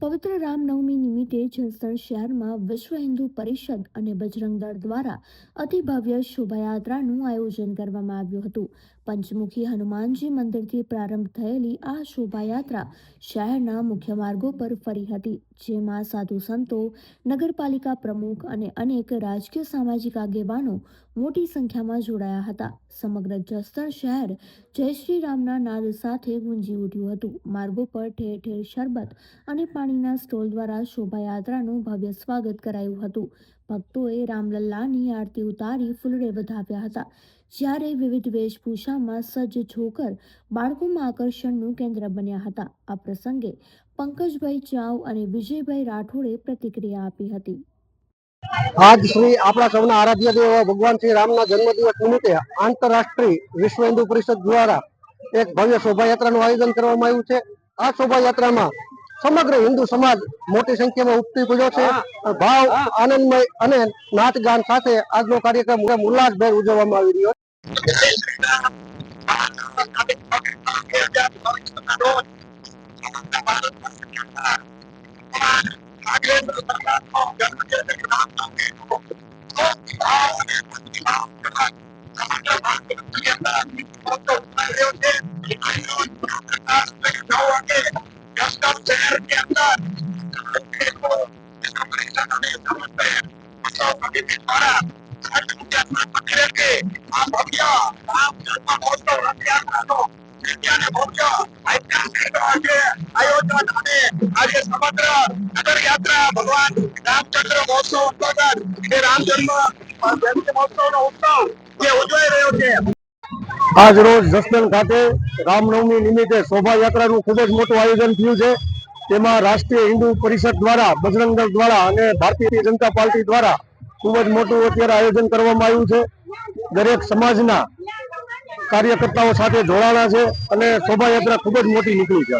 પવિત્ર રામનવમી નિમિત્તે જસદણ શહેરમાં વિશ્વ હિન્દુ પરિષદ અને બજરંગ દળ દ્વારા અતિભવ્ય શોભાયાત્રાનું આયોજન કરવામાં આવ્યું હતું। પંચમુખી હનુમાનજી મંદિરથી પ્રારંભ થયેલી આ શોભાયાત્રા શહેરના મુખ્ય માર્ગો પર ફરી હતી, જેમાં સાધુ સંતો, નગરપાલિકા પ્રમુખ અને અનેક રાજકીય સામાજિક આગેવાનો મોટી સંખ્યામાં જોડાયા હતા। સમગ્ર જસદણ શહેર જય શ્રી રામના નાદ સાથે ગુંજી ઉઠ્યું હતું। માર્ગો પર ઠેર ઠેર શરબત અને પાણીના સ્ટોલ દ્વારા શોભાયાત્રાનું ભવ્ય સ્વાગત કરાયું હતું। ભક્તોએ રામલલ્લાની આરતી ઉતારી ફૂલડે વધાવ્યા હતા, જ્યારે વિવિધ વેશભૂષામાં સજ્જ જોકર બાળકોમાં આકર્ષણનું કેન્દ્ર બન્યા હતા। આ પ્રસંગે પંકજભાઈ ચાવ અને વિજયભાઈ રાઠોડે પ્રતિક્રિયા આપી હતી। આજ શ્રી આપણા સૌના આરાધ્ય દેવ ભગવાન શ્રી રામના જન્મદિવસ નિમિત્તે આંતરરાષ્ટ્રીય વિશ્વ હિન્દુ પરિષદ દ્વારા એક ભવ્ય શોભાયાત્રાનું આયોજન કરવામાં આવ્યું છે। આ શોભાયાત્રામાં સમગ્ર હિન્દુ સમાજ મોટી સંખ્યામાં ઉપસ્થિત રહ્યો છે। ભાવ, આનંદમય અને નાચ ગાન સાથે આજનો કાર્યક્રમ ઉલ્લાસભેર ઉજવવામાં આવી રહ્યો ભગવાન રામચંદ્ર મહોત્સવ અંતર્ગત રામ જન્મ જયંતિ મહોત્સવનો ઉત્સવ જે ઉજવાઈ રહ્યો છે। આજ રોજ જસદણ ખાતે રામનવમી નિમિત્તે શોભાયાત્રાનું ખૂબ જ મોટું આયોજન થયું છે। તેમાં રાષ્ટ્રીય હિન્દુ પરિષદ દ્વારા, બજરંગ દળ દ્વારા અને ભારતીય જનતા પાર્ટી દ્વારા ખૂબ જ મોટું અત્યારે આયોજન કરવામાં આવ્યું છે। દરેક સમાજના કાર્યકર્તાઓ સાથે જોડાણા છે અને શોભાયાત્રા ખૂબ જ મોટી નીકળી છે।